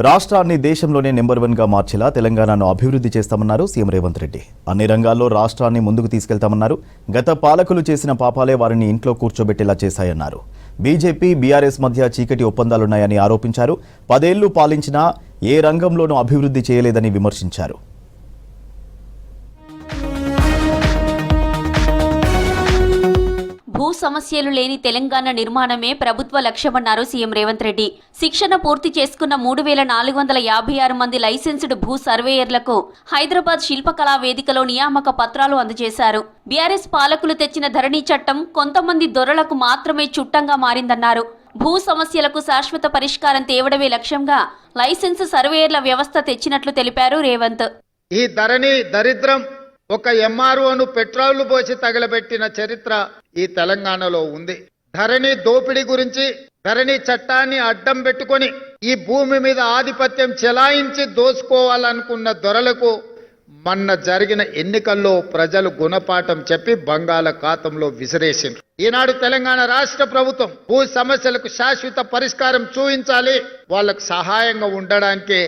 రాష్ట్రాన్ని దేశంలోనే నెంబర్ 1గా మార్చేలా తెలంగాణను అభివృద్ధి చేస్తామన్నారు సీఎం రేవంత్ రెడ్డి. అన్ని రంగాల్లో రాష్ట్రాన్ని ముందుకు తీసుకెళ్తామన్నారు. గత పాలకులు చేసిన పాపాలే వారిని ఇంట్లో కూర్చోబెట్టేలా చేశాయన్నారు. బీజేపీ బీఆర్ఎస్ మధ్య చీకటి ఒప్పందాలున్నాయని ఆరోపించారు. 10 ఏళ్లు పాలించినా ఏ రంగంలోనూ అభివృద్ధి చేయలేదని విమర్శించారు. భూ సమస్యలు లేని తెలంగాణ నిర్మాణమే ప్రభుత్వ లక్ష్యమన్నారు సీఎం రేవంత్ రెడ్డి. శిక్షణ పూర్తి చేసుకున్న 3456 మంది లైసెన్స్డ్ భూ సర్వేయర్లకు హైదరాబాద్ శిల్పకళా వేదికలో నియామక పత్రాలు అందజేశారు. బీఆర్ఎస్ పాలకులు తెచ్చిన ధరణి చట్టం కొంతమంది దొరలకు మాత్రమే చుట్టంగా మారిందన్నారు. భూ సమస్యలకు శాశ్వత పరిష్కారం తేవడమే లక్ష్యంగా లైసెన్స్ సర్వేయర్ల వ్యవస్థ తెచ్చినట్లు తెలిపారు రేవంత్. ఈ ధరణి దరిద్రం ఒక ఎంఆర్ఓను పెట్రోల్ పోసి తగలబెట్టిన చరిత్ర ఈ తెలంగాణలో ఉంది. ధరణి దోపిడీ గురించి ధరణి చట్టాన్ని అడ్డం పెట్టుకొని ఈ భూమి మీద ఆధిపత్యం చెలాయించి దోసుకోవాలనుకున్న దొరలకు మొన్న జరిగిన ఎన్నికల్లో ప్రజలు గుణపాఠం చెప్పి బంగాళాఖాతంలో విసిరేసిండ్రు. ఈనాడు తెలంగాణ రాష్ట్ర ప్రభుత్వం భూ సమస్యలకు శాశ్వత పరిష్కారం చూపించాలి, వాళ్లకు సహాయంగా ఉండడానికి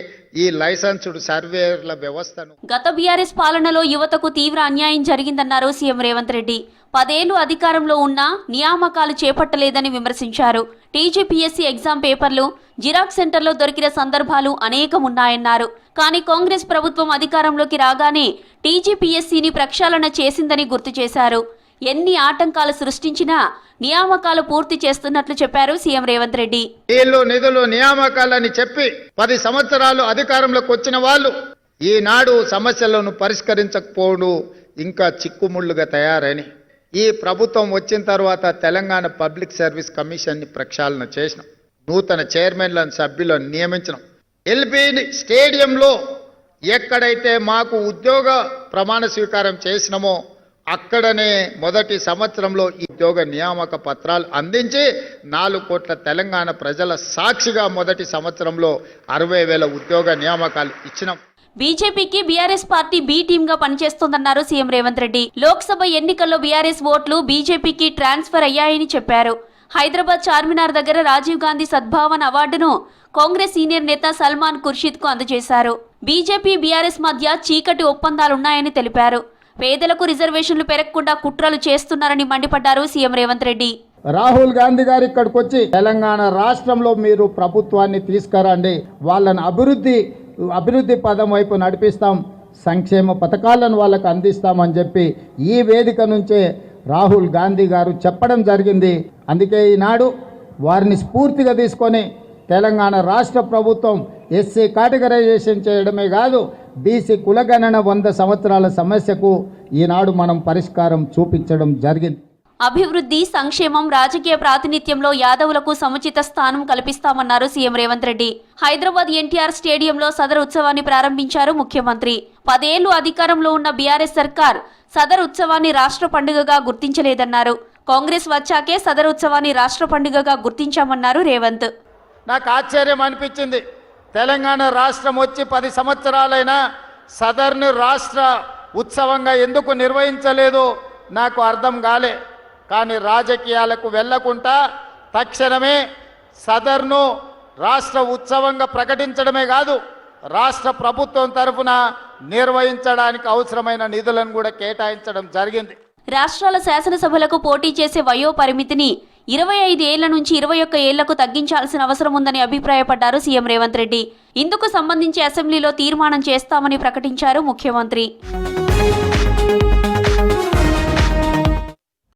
ఈ లైసెన్స్డ్ సర్వేయర్ల వ్యవస్థను. గత బీఆర్ఎస్ పాలనలో యువతకు తీవ్ర అన్యాయం జరిగిందన్నారు సీఎం రేవంత్ రెడ్డి. 10 ఏళ్లు అధికారంలో ఉన్నా నియామకాలు చేపట్టలేదని విమర్శించారు. టీజీపీఎస్సీ ఎగ్జామ్ పేపర్లు జిరాక్స్ సెంటర్లో దొరికిన సందర్భాలు అనేకం ఉన్నాయన్నారు. కానీ కాంగ్రెస్ ప్రభుత్వం అధికారంలోకి రాగానే టీజీపీఎస్సీని ప్రక్షాళన చేసిందని గుర్తు చేశారు. ఎన్ని ఆటంకాలు సృష్టించినా నియామకాలు పూర్తి చేస్తున్నట్లు చెప్పారు సీఎం రేవంత్ రెడ్డి. నిధులు నియామకాలని చెప్పి 10 సంవత్సరాలు అధికారంలోకి వచ్చిన వాళ్ళు ఈనాడు సమస్యలను పరిష్కరించకపోవడం ఇంకా చిక్కుముళ్లుగా తయారని ఈ ప్రభుత్వం వచ్చిన తర్వాత తెలంగాణ పబ్లిక్ సర్వీస్ కమిషన్ని ప్రక్షాళన చేసినాం. నూతన చైర్మన్లను సభ్యులను నియమించినాం. ఎల్బీ స్టేడియంలో ఎక్కడైతే మాకు ఉద్యోగ ప్రమాణ స్వీకారం చేసినామో అక్కడనే మొదటి సంవత్సరంలో ఈ ఉద్యోగ నియామక పత్రాలు అందించి 4 కోట్ల తెలంగాణ ప్రజల సాక్షిగా మొదటి సంవత్సరంలో 60,000 ఉద్యోగ నియామకాలు ఇచ్చినాం. బీజేపీకి బీఆర్ఎస్ పార్టీ బి టీమ్ గా పనిచేస్తోందన్నారు సీఎం రేవంత్ రెడ్డి. లోక్సభ ఎన్నికల్లో బీఆర్ఎస్ ఓట్లు బీజేపీకి ట్రాన్స్ఫర్ అయ్యాయని చెప్పారు. హైదరాబాద్ చార్మినార్ దగ్గర రాజీవ్ గాంధీ సద్భావన అవార్డును కాంగ్రెస్ సీనియర్ నేత సల్మాన్ ఖుర్షీద్ కు అందజేశారు. బీజేపీ బీఆర్ఎస్ మధ్య చీకటి ఒప్పందాలున్నాయని తెలిపారు. పేదలకు రిజర్వేషన్లు పెరగకుండా కుట్రలు చేస్తున్నారని మండిపడ్డారు సీఎం రేవంత్ రెడ్డి. రాహుల్ గాంధీ గారు ఇక్కడికి వచ్చి తెలంగాణ రాష్ట్రంలో మీరు ప్రభుత్వాన్ని తీసుకురండి, వాళ్ళని అభివృద్ధి పదం వైపు నడిపిస్తాం, సంక్షేమ పథకాలను వాళ్ళకు అందిస్తామని చెప్పి ఈ వేదిక నుంచే రాహుల్ గాంధీ గారు చెప్పడం జరిగింది. అందుకే ఈనాడు వారిని స్ఫూర్తిగా తీసుకొని తెలంగాణ రాష్ట్ర ప్రభుత్వం ఎస్సీ కేటగరైజేషన్ చేయడమే కాదు, బీసీ కులగణన 100 సంవత్సరాల సమస్యకు ఈనాడు మనం పరిష్కారం చూపించడం జరిగింది. అభివృద్ధి, సంక్షేమం, రాజకీయ ప్రాతినిధ్యంలో యాదవులకు సముచిత స్థానం కల్పిస్తామన్నారు సీఎం రేవంత్ రెడ్డి. హైదరాబాద్ ఎన్టీఆర్ స్టేడియంలో సదర్ ఉత్సవాన్ని ప్రారంభించారు ముఖ్యమంత్రి. 10 ఏళ్లు అధికారంలో ఉన్న బీఆర్ఎస్ సర్కార్ సదర్ ఉత్సవాన్ని రాష్ట్ర పండుగగా గుర్తించలేదన్నారు. కాంగ్రెస్ వచ్చాకే సదర్ ఉత్సవాన్ని రాష్ట్ర పండుగగా గుర్తించామన్నారు రేవంత్. నాకు ఆశ్చర్యం అనిపించింది. తెలంగాణ రాష్ట్రం వచ్చి 10 సంవత్సరాలైనా సదర్ను రాష్ట్ర ఉత్సవంగా ఎందుకు నిర్వహించలేదో నాకు అర్థం కాలే. కానీ రాజకీయాలకు వెళ్లకుండా తక్షణమే సదర్ను రాష్ట్ర ఉత్సవంగా ప్రకటించడమే కాదు, రాష్ట్ర ప్రభుత్వం తరఫున నిర్వహించడానికి అవసరమైన నిధులను కూడా కేటాయించడం జరిగింది. రాష్ట్రాల శాసనసభలకు పోటీ చేసే వయో పరిమితిని 25 ఏళ్ల నుంచి 21 ఏళ్లకు తగ్గించాల్సిన అవసరం ఉందని అభిప్రాయపడ్డారు సీఎం రేవంత్ రెడ్డి. ఇందుకు సంబంధించి అసెంబ్లీలో తీర్మానం చేస్తామని ప్రకటించారు ముఖ్యమంత్రి.